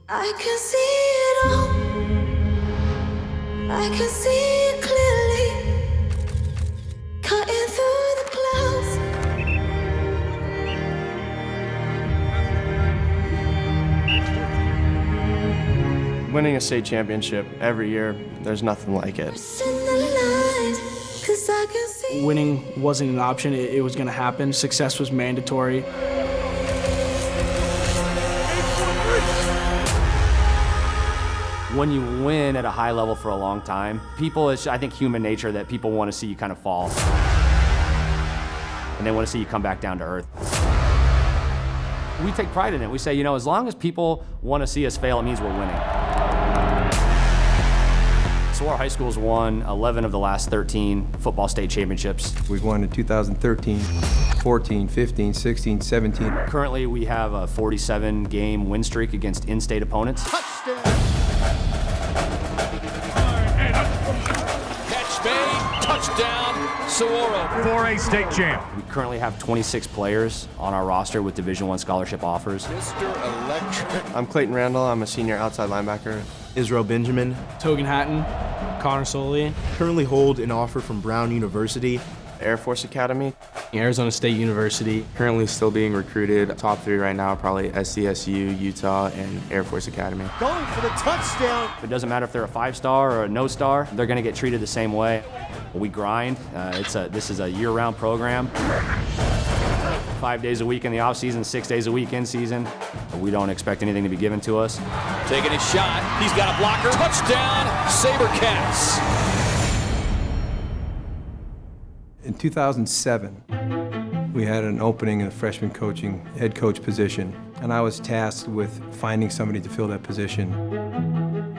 I can see it all. I can see it clearly. Cutting through the clouds. Winning a state championship every year, there's nothing like it. Winning wasn't an option, it was going to happen. Success was mandatory. When you win at a high level for a long time, it's, I think, human nature that people want to see you kind of fall. And they want to see you come back down to earth. We take pride in it. We say, as long as people want to see us fail, it means we're winning. Saguaro High School's won 11 of the last 13 football state championships. We've won in 2013, 14, 15, 16, 17. Currently, we have a 47-game win streak against in-state opponents. Touchdown! Catch made, touchdown, Saguaro. 4A state champ. We currently have 26 players on our roster with Division I scholarship offers. Mr. Electric. I'm Clayton Randall. I'm a senior outside linebacker. Israel Benjamin. Togan Hatton, Connor Soley. Currently hold an offer from Brown University. Air Force Academy. Arizona State University. Currently still being recruited. Top 3 right now, probably SDSU, Utah, and Air Force Academy. Going for the touchdown. It doesn't matter if they're a 5-star or a no-star, they're going to get treated the same way. We grind. This is a year-round program. 5 days a week in the off-season, 6 days a week in season. We don't expect anything to be given to us. Taking a shot. He's got a blocker. Touchdown, SaberCats. In 2007, we had an opening in the freshman coaching head coach position, and I was tasked with finding somebody to fill that position.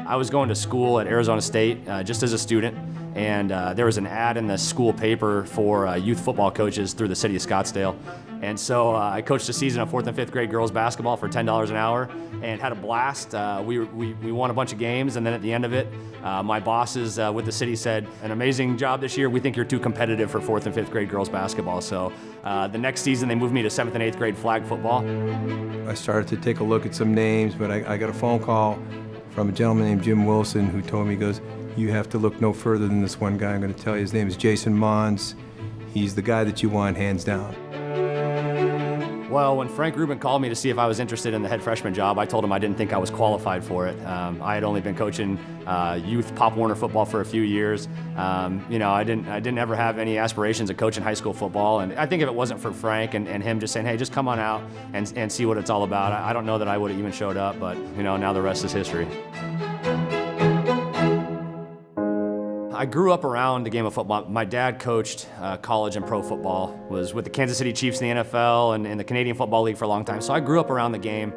I was going to school at Arizona State just as a student, and there was an ad in the school paper for youth football coaches through the city of Scottsdale. And so I coached a season of 4th and 5th grade girls basketball for $10 an hour and had a blast. We won a bunch of games, and then at the end of it, my bosses with the city said, "An amazing job this year. We think you're too competitive for 4th and 5th grade girls basketball." So the next season, they moved me to 7th and 8th grade flag football. I started to take a look at some names, but I got a phone call from a gentleman named Jim Wilson who told me, he goes, "You have to look no further than this one guy. I'm going to tell you his name is Jason Mohns. He's the guy that you want, hands down." Well, when Frank Rubin called me to see if I was interested in the head freshman job, I told him I didn't think I was qualified for it. I had only been coaching youth Pop Warner football for a few years. I didn't ever have any aspirations of coaching high school football. And I think if it wasn't for Frank and him just saying, "Hey, just come on out and see what it's all about," I don't know that I would have even showed up. But now the rest is history. I grew up around the game of football. My dad coached college and pro football, was with the Kansas City Chiefs in the NFL and in the Canadian Football League for a long time. So I grew up around the game.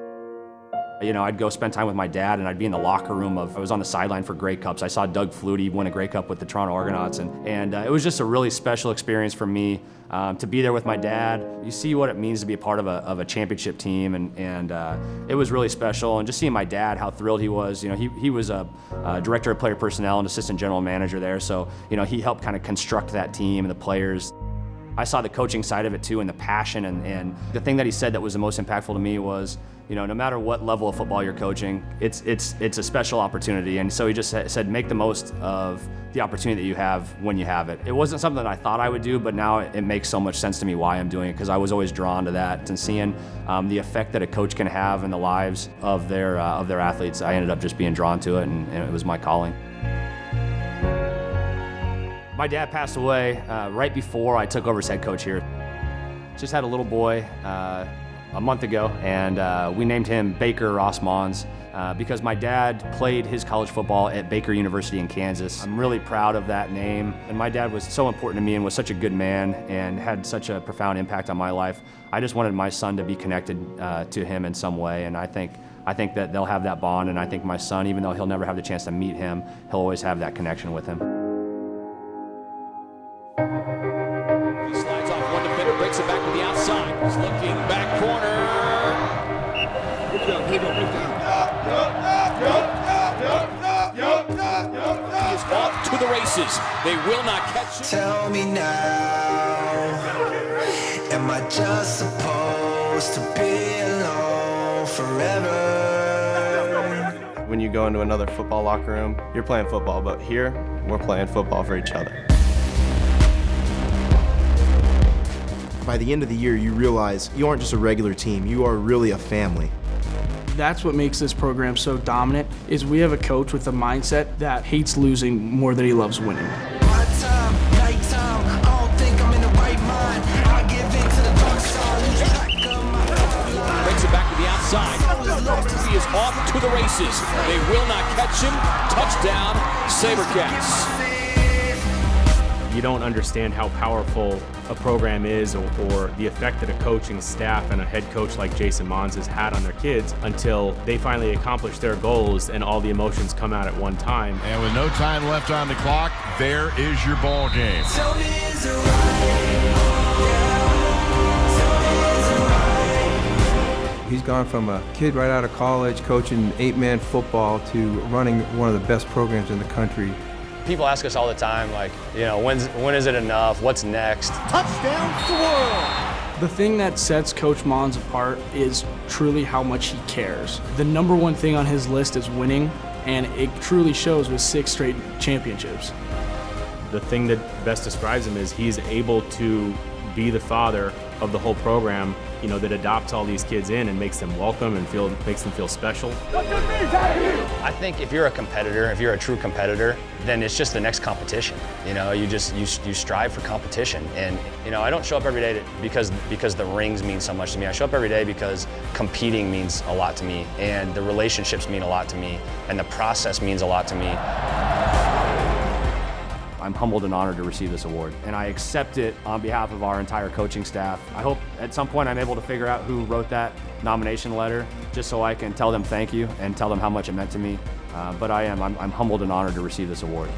I'd go spend time with my dad, and I'd be in the locker room I was on the sideline for Grey Cups. I saw Doug Flutie win a Grey Cup with the Toronto Argonauts, and it was just a really special experience for me to be there with my dad. You see what it means to be a part of a championship team, and it was really special. And just seeing my dad, how thrilled he was. He was a director of player personnel and assistant general manager there, so he helped kind of construct that team and the players. I saw the coaching side of it too, and the passion, and the thing that he said that was the most impactful to me was, no matter what level of football you're coaching, it's a special opportunity. And so he just said, make the most of the opportunity that you have when you have it. It wasn't something that I thought I would do, but now it makes so much sense to me why I'm doing it, because I was always drawn to that and seeing the effect that a coach can have in the lives of their athletes. I ended up just being drawn to it, and it was my calling. My dad passed away right before I took over as head coach here. Just had a little boy a month ago, and we named him Baker Ross Mohns because my dad played his college football at Baker University in Kansas. I'm really proud of that name, and my dad was so important to me and was such a good man and had such a profound impact on my life. I just wanted my son to be connected to him in some way, and I think that they'll have that bond, and I think my son, even though he'll never have the chance to meet him, he'll always have that connection with him. He slides off one defender, breaks it back to the outside. He's looking back corner. He is off to the races. They will not catch him. Tell me now, am I just supposed to be alone forever? When you go into another football locker room, you're playing football, but here, we're playing football for each other. By the end of the year, you realize you aren't just a regular team, you are really a family. That's what makes this program so dominant, is we have a coach with a mindset that hates losing more than he loves winning. My time, nighttime, I don't think I'm in the right mind. I give in to the dark side, lose track of my life. Brings it back to the outside. He is off to the races. They will not catch him. Touchdown, SaberCats. You don't understand how powerful a program is or the effect that a coaching staff and a head coach like Jason Mohns has had on their kids until they finally accomplish their goals and all the emotions come out at one time. And with no time left on the clock, there is your ball game. Tell me is it right? Tell me is it right? He's gone from a kid right out of college coaching 8-man football to running one of the best programs in the country. People ask us all the time, like, you know, when is it enough? What's next? Touchdown, Saguaro. The thing that sets Coach Mohns apart is truly how much he cares. The number one thing on his list is winning, and it truly shows with 6 straight championships. The thing that best describes him is he's able to be the father of the whole program, you know, that adopts all these kids in and makes them welcome and makes them feel special. I think if you're a competitor, if you're a true competitor, then it's just the next competition. You know, you strive for competition. And, you know, I don't show up every day because the rings mean so much to me. I show up every day because competing means a lot to me, and the relationships mean a lot to me, and the process means a lot to me. I'm humbled and honored to receive this award, and I accept it on behalf of our entire coaching staff. I hope at some point I'm able to figure out who wrote that nomination letter, just so I can tell them thank you and tell them how much it meant to me. But I'm humbled and honored to receive this award.